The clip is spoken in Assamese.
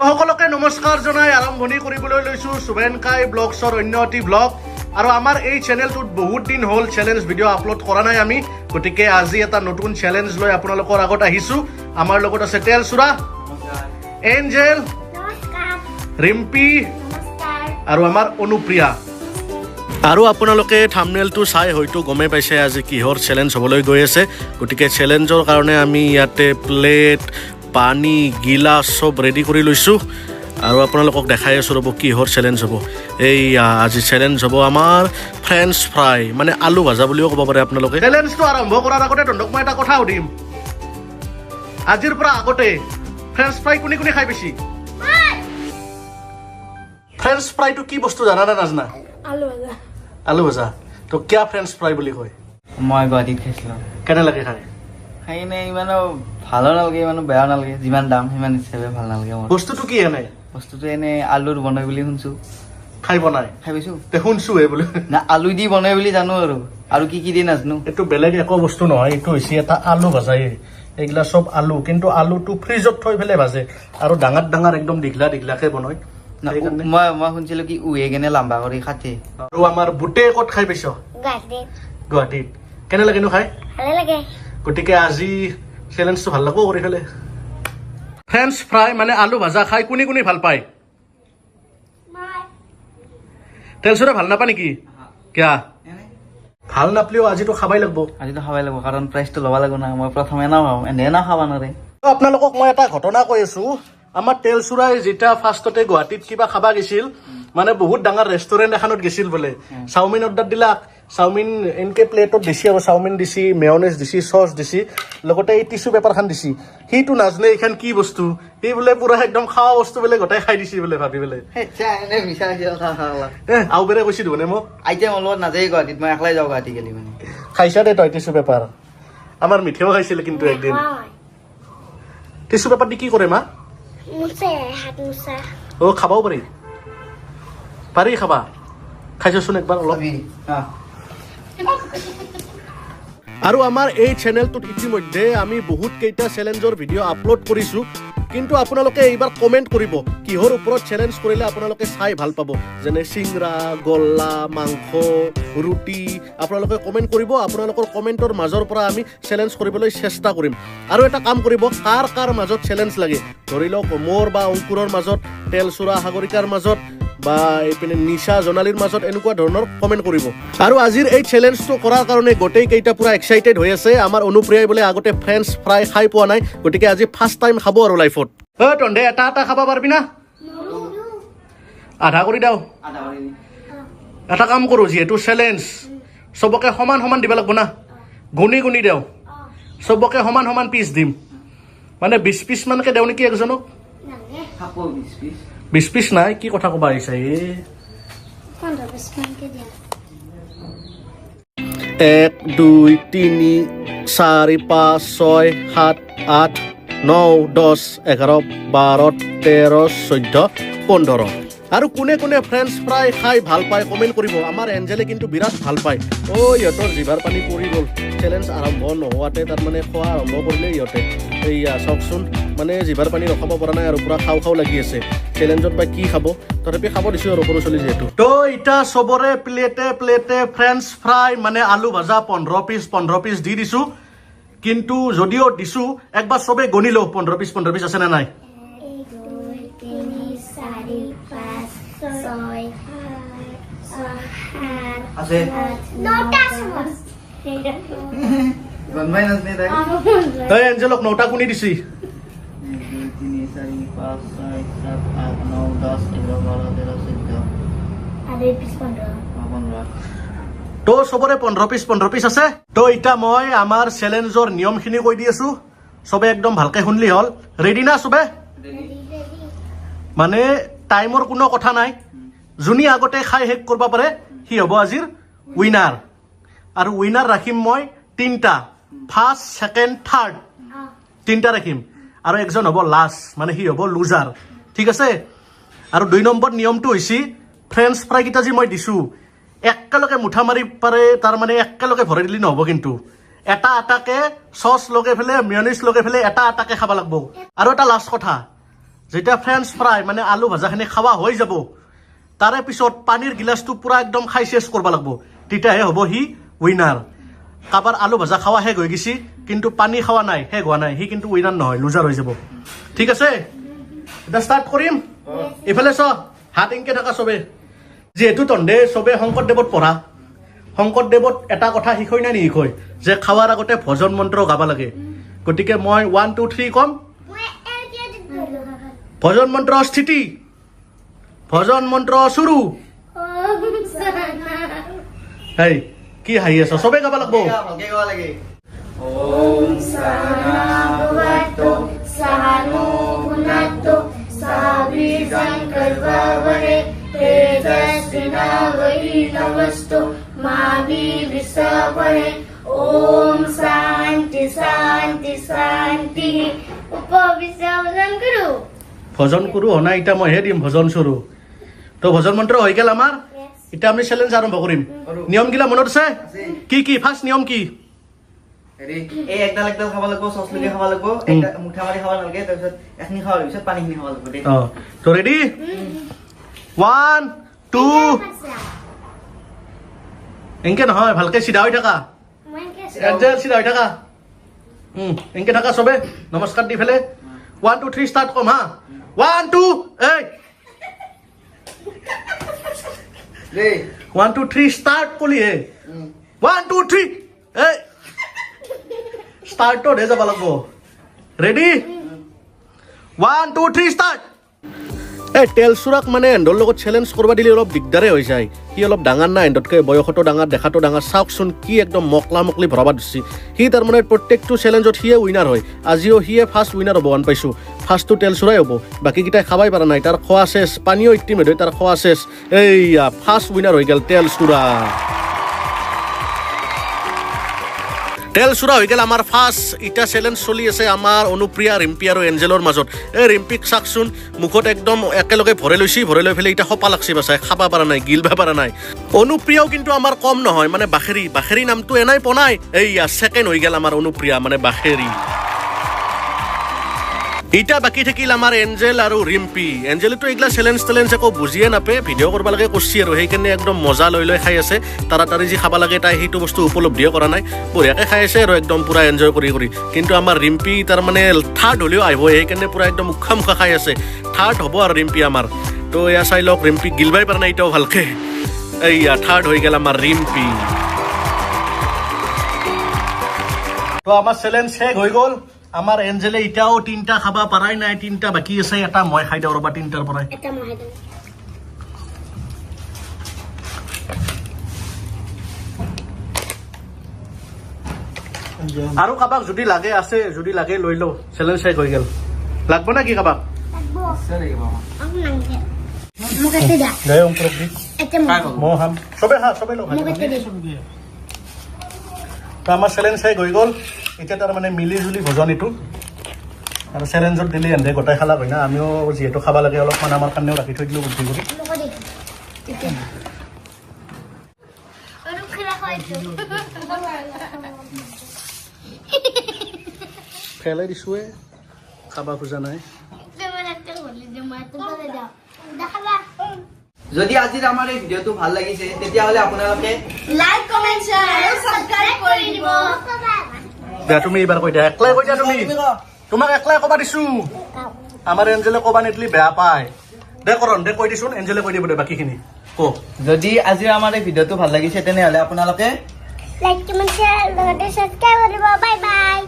সকলোকে নমস্কাৰ জনাই আৰম্ভণি কৰিবলৈ লৈছো সুবেন কাই ব্লগছৰ অন্য এটি ব্লগ আৰু আমাৰ এই চেনেলটোত বহুত দিন হ'ল চেলেঞ্জ ভিডিঅ' আপলোড কৰা নাই আমি গতিকে আজি এটা নতুন চেলেঞ্জ লৈ আপোনালোকৰ আগত আহিছো আমাৰ লগত আছে তেলচুৰা এঞ্জেল ৰিম্পি আৰু আমাৰ অনুপ্ৰিয়া আৰু আপোনালোকে থাম্বনেইলটো চাই হয়তো গমে পাইছে আজি কিহৰ চেলেঞ্জ হ'বলৈ গৈ আছে গতিকে চেলেঞ্জৰ কাৰণে আমি ইয়াতে প্লেট পানী গিলাচ সব ৰেডি কৰি লৈছোঁ আৰু আপোনালোকক দেখাই আছোঁ ৰ'ব কিহৰ চেলেঞ্জ হ'ব এই আজি চেলেঞ্জ হ'ব আমাৰ ফ্ৰেঞ্চ ফ্ৰাই মানে আলু ভাজা বুলিও ক'ব পাৰে আপোনালোকে চেলেঞ্জটো আৰম্ভ কৰাৰ আগতে তহঁতক মই এটা কথা সুধিম আজিৰ পৰা আগতে ফ্ৰেঞ্চ ফ্ৰাই কোনে কোনে খাই বেছি ফ্ৰেঞ্চ ফ্ৰাইটো কি বস্তু জানা নে নাজানা আলু ভাজা তো কিয় ফ্ৰেঞ্চ ফ্ৰাই বুলি কয় মই গুৱাহাটীত খাইছিলোঁ কেনে লাগে খাই খাই কিনে ইমানো ভালো নালাগে ইমানো বেয়া নালাগে যিমান দাম সিমান হিচাপে ভাল নালাগে মোৰ বস্তুটো কি এনে বস্তুটো এনে আলুৰ বনাই বুলি শুনছোঁ খাই বনাই খাই পাইছোঁ তে শুনছোঁ এই বুলি না আলু দি বনাই বুলি জানো আৰু কি কি দি নাজানো এইটো বেলেগ একো বস্তু নহয় এইটো হৈছে এটা আলু ভাজাই এইগিলা চব আলু কিন্তু আলুটো ফ্ৰিজত থৈ পেলাই ভাজে আৰু ডাঙৰ ডাঙৰ একদম দীঘলা দীঘলাকে বনায় মই শুনিছিলোঁ কি উহে কেনে লাম্বা কৰি কাটে আৰু আমাৰ বুটে ক'ত খাই পাইছ গুৱাহাটীত কেনে লাগেনো খাই ভালে লাগে গতিকে আজি চেলেঞ্জটো ভাল লাগব কৰি পেলাই ফ্ৰেঞ্চ ফ্ৰাই মানে আলু ভাজা খাই কোনে কোনে ভাল পায় তেলচুৰে ভাল নাপা নেকি কিয়া ভাল নাপলেও আজিতো খাবাই লাগব আজিতো খাবাই লাগিব কাৰণ প্ৰাইচটো ল'ব লাগিব না মই প্ৰথমে নাখাওঁ এনে নাখাব নোৱাৰে আপোনালোকক মই এটা ঘটনা কৈ আছো আমাৰ তেলচুৰাই যেতিয়া ফাৰ্ষ্টতে গুৱাহাটীত কিবা খাবা গৈছিল মানে বহুত ডাঙৰ ৰেষ্টুৰেণ্ট এখনত গৈছিল বোলে চাওমিন অৰ্ডাৰ দিলাক চাওমিন এনকে প্লেটত দিছি আৰু চাওমিন দিছি মেয়নেজ দিছি চচ দিছি লগতে এই টিচু পেপাৰখন দিছি সিটো নাজানে এইখন কি বস্তু সি বোলে পুৰা একদম খাৱা বস্তু বোলে গোটাই খাই দিছি বোলে ভাবি বোলে আও বেৰে কৈছি মানে মোক আইতে মোৰ লগত নাযায় গুৱাহাটীত মই একলাই যাওঁ গুৱাহাটী গেলি মানে খাইছা দে তই টিচু পেপাৰ আমাৰ মিঠেও খাইছিল কিন্তু একদিন টিচু পেপাৰ দি কি কৰে মা মুছে হাত মুছা অ খাবাও পাৰি খাবা খাইছচোন একবাৰ অলপ আৰু আমাৰ এই চেনেলটোত ইতিমধ্যে আমি বহুত কেইটা চেলেঞ্জৰ ভিডিঅ' আপলোড কৰিছোঁ কিন্তু আপোনালোকে এইবাৰ কমেণ্ট কৰিব কিহৰ ওপৰত চেলেঞ্জ কৰিলে আপোনালোকে চাই ভাল পাব যেনে চিংৰা গল্লা মাংস ৰুটি আপোনালোকে কমেণ্ট কৰিব আপোনালোকৰ কমেণ্টৰ মাজৰ পৰা আমি চেলেঞ্জ কৰিবলৈ চেষ্টা কৰিম আৰু এটা কাম কৰিব কাৰ কাৰ মাজত চেলেঞ্জ লাগে ধৰি লওক মোৰ বা অংকুৰৰ মাজত তেলচুৰা সাগৰিকাৰ মাজত বা এইপিনে নিশা জোনালীৰ মাজত এনেকুৱা ধৰণৰ কমেণ্ট কৰিব আৰু আজিৰ এই চেলেঞ্জটো কৰাৰ কাৰণে গোটেই কেইটা পুৰা এক্সাইটেড হৈ আছে আমাৰ অনুপ্ৰিয়াই বোলে আগতে ফ্ৰেঞ্চ ফ্ৰাই খাই পোৱা নাই গতিকে আজি ফাৰ্ষ্ট টাইম খাব আৰু লাইফত তহঁতে এটা এটা খাব পাৰিবি না আধা কৰি দাও এটা কাম কৰোঁ যিহেতু চেলেঞ্জ চবকে সমান সমান দিব লাগিব না গুণি গুণি দেও চবকে সমান সমান পিচ দিম মানে 20 পিচ মানকে দেও নেকি একজনক 20 পিচ নাই কি কথা ক'বা আহিছা 1 2 3 4 5 6 7 8 9 10 11 12 13 14 15 আৰু কোনে কোনে ফ্ৰেঞ্চ ফ্ৰাই খাই ভাল পায় কমেণ্ট কৰিব আমাৰ এঞ্জেলে কিন্তু বিৰাট ভাল পায় ইহঁতৰ জিভাৰ পানী পৰি গ'ল চেলেঞ্জ আৰম্ভ নোহোৱাতে তাৰমানে খোৱা আৰম্ভ কৰিলে ইহঁতে এইয়া চাওকচোন মানে জিভাৰ পানী ৰখাব পৰা নাই আৰু পুৰা খাওঁ খাওঁ লাগি আছে চেলেঞ্জত বা কি খাব তথাপি খাব দিছোঁ আৰু সৰু চলি যিহেতু তো এতিয়া চবৰে প্লেটে প্লেটে ফ্ৰেঞ্চ ফ্ৰাই মানে আলু ভাজা 15 পিচ দি দিছোঁ কিন্তু যদিও দিছোঁ একবাৰ চবে গণি লওঁ 15 পিচ আছে নে নাই এঞ্জেলক 9টা কোনে দিছি তো চবৰে 15 পিচ আছে তো এতিয়া মই আমাৰ চেলেঞ্জৰ নিয়মখিনি কৈ দি আছো চবে একদম ভালকে শুনলি হ'ল ৰেডি না চবে মানে টাইমৰ কোনো কথা নাই যোনে আগতে খাই শেষ কৰিব পাৰে সি হ'ব আজিৰ উইনাৰ আৰু উইনাৰ ৰাখিম মই 3টা ফাৰ্ষ্ট ছেকেণ্ড থাৰ্ড 3টা ৰাখিম আৰু একজন হ'ব লাষ্ট মানে সি হ'ব লুজাৰ ঠিক আছে আৰু 2 নম্বৰ নিয়মটো হৈছে ফ্ৰেঞ্চ ফ্ৰাই কেইটা যি মই দিছোঁ একেলগে মুঠা মাৰি পাৰে তাৰমানে একেলগে ভৰাই দিলে নহ'ব কিন্তু এটা আটাকে চচ লগাই পেলাই মেয়নিজ লগাই পেলাই এটা আটাকে খাব লাগিব আৰু এটা লাষ্ট কথা যেতিয়া ফ্ৰেঞ্চ ফ্ৰাই মানে আলু ভাজাখিনি খাৱা হৈ যাব তাৰে পিছত পানীৰ গিলাচটো পুৰা একদম খাই চেছ কৰিব লাগিব তেতিয়াহে হ'ব সি উইনাৰ কাবাৰ আলু ভাজা খাৱা শেষ হৈ গৈছি কিন্তু পানী খাৱা নাই শেষ হোৱা নাই সি কিন্তু উইনাৰ নহয় লুজাৰ হৈ যাব ঠিক আছে এতিয়া ষ্টাৰ্ট কৰিম এইফালে চ হাত ইনকে থকা চবে যিহেতু তহঁতে চবে শংকৰদেৱত পঢ়া শংকৰদেৱত এটা কথা শিকই নাই নিশিকয় যে খাৱাৰ আগতে ভজন মন্ত্ৰ গাব লাগে গতিকে মই 1 2 3 কম ভজন মন্ত্ৰ স্থিতি ভজন মন্ত্ৰ শুৰু হেই কি হাঁহি আছ চবে গাব লাগব ভালকে গাব লাগে Om Sahana Bhavato Sahano Bhunatto Sabrizam Karvavare Tejasvinavai Namasto Mavi Visavare Om Santi Santi Santi Upavisavan Guru ভজন কৰো হনা এটা মইহে দিম ভজন চুৰু তো ভজন মন্ত্ৰ হৈ গেল আমাৰ এটা আমি চ্যালেঞ্জ আৰম্ভ কৰিম নিয়ম গিলা মনত আছে কি ফাৰ্স্ট নিয়ম কি হেৰি এই একডাল খাব লাগিব চচ লগে খাব লাগিব একটা মুঠা মাৰি খাব নালাগে তাৰপিছত এখিনি খাৱাৰ পিছত পানীখিনি খাব লাগিব দেই তো ৰেডি 1 2 এনকে নহয় ভালকে সিধা হৈ থাকা এডজাল সিধা হৈ থাকা এনকে থাকা চবে নমস্কাৰ দি ফেলে 1 2 3 ষ্টাৰ্ট কম হা 1 2 এই দেই 1 2 3 ষ্টাৰ্ট কলি হে 1 2 3 এই ষ্টাৰ্ট হৈ যাব লাগিব ৰেডি 1 2 3 ষ্টাৰ্ট এই তেলচুৰাক মানে এণ্ডৰ লগত চেলেঞ্জ কৰিব দিলে অলপ দিগদাৰে হৈ যায় সি অলপ ডাঙৰ না এণ্ডতকৈ বয়সতো ডাঙৰ দেখাতো ডাঙৰ চাওকচোন কি একদম মকলা মকলি ভৰাব দিছে সি তাৰমানে প্ৰত্যেকটো চেলেঞ্জত সিয়ে উইনাৰ হয় আজিও সিয়ে ফাৰ্ষ্ট উইনাৰ হ'ব আন পাইছোঁ ফাৰ্ষ্টটো তেলচুৰাই হ'ব বাকীকেইটাই খাবাই পৰা নাই তাৰ খোৱা চেছ পানীও ইতিমধ্যে তাৰ খোৱা চেছ এইয়া ফাৰ্ষ্ট উইনাৰ হৈ গ'ল তেলচুৰা তেলচুৰা হৈ গেল আমাৰ ফাৰ্ষ্ট ইটা চেলেঞ্জ চলি আছে আমাৰ অনুপ্ৰিয়া ৰিম্পী আৰু এঞ্জেলৰ মাজত এই ৰিম্পীক চাকচোন মুখত একদম একেলগে ভৰাই লৈ ফেলে এতিয়া সপা লাগছি বাচাই খাবা পৰা নাই গিলবা পৰা নাই অনুপ্ৰিয়াও কিন্তু আমাৰ কম নহয় মানে বাখেৰী নামটো এনাই পনাই এইয়া ছেকেণ্ড হৈ গেল আমাৰ অনুপ্ৰিয়া মানে বাখেৰী ইটা বাকী থাকিল আমাৰ এঞ্জেল আৰু ৰিম্পী এঞ্জেলেতো এইগিলা চেলেঞ্জ একো বুজিয়ে নাপায় ভিডিঅ' কৰিব লাগে কৰিছি আৰু সেইকাৰণে একদম মজা লৈ খাই আছে তাড়াতাড়ি যি খাব লাগে তাই সেইটো বস্তু উপলব্ধিয়ে কৰা নাই বঢ়িয়াকৈ খাই আছে আৰু একদম পুৰা এনজয় কৰি কিন্তু আমাৰ ৰিম্পী তাৰমানে থাৰ্ড হ'লেও আহিব সেইকাৰণে পুৰা একদম মুখা খাই আছে থাৰ্ড হ'ব আৰু ৰিম্পী আমাৰ তো এয়া চাই লওক ৰিম্পী গিলবাই পৰা নাই এতিয়াও ভালকৈ এইয়া থাৰ্ড হৈ গ'ল আমাৰ ৰিম্পী তো আমাৰ চেলেঞ্জ শেষ হৈ গ'ল আমাৰ এঞ্জেলে এতিয়াও 3টা খাবা পাৰাই নাই 3টা বাকী আছে এটা মই খাই দিওঁ ৰবা 3টাৰ পৰাই Eta mahal আৰু কাবাক যদি লাগে আছে যদি লাগে লৈ লও চেলেঞ্জ শেষ হৈ গেল লাগব না কি কাবাক Aku nangke Muka tidak গায় অংকুৰক দি Eta mahal মো হাম সবে লও Muka tidak তো আমাৰ চেলেঞ্জ শেষ হৈ গ'ল এতিয়া তাৰ মানে মিলি জুলি ভজন এইটো আৰু চেলেঞ্জত দিলে এনে গোটাই খালা হয় না আমিও যিহেতু খাব লাগে অলপমান আমাৰ কাৰণেও ৰাখি থৈ দিলোঁ বুদ্ধি কৰি Muka tidak Itu Aduh kira kau itu ফেলাই দিছোৱে খাব খোজা নাই Jangan nanti boleh jemaah itu boleh dah Dah kalah যদি আজিৰ আমাৰ এই ভিডিঅ'টো ভাল লাগিছে তেতিয়াহ'লে আপোনালোকে Like, comment, share আৰু subscribe কৰি দিব দিয়া তুমি এইবাৰ কৈ দিয়া একলাই কৈ দিয়া তুমি তোমাক একলাই ক'বা দিছোঁ আমাৰ এঞ্জেলে ক'বা নিদিলি বেয়া পায় দে কৰণ দে কৈ দিছোন এঞ্জেলে কৈ দিব দে বাকীখিনি ক যদি আজিৰ আমাৰ এই ভিডিঅ'টো ভাল লাগিছে তেনেহ'লে আপোনালোকে Like, comment, share লগতে subscribe কৰিব Bye bye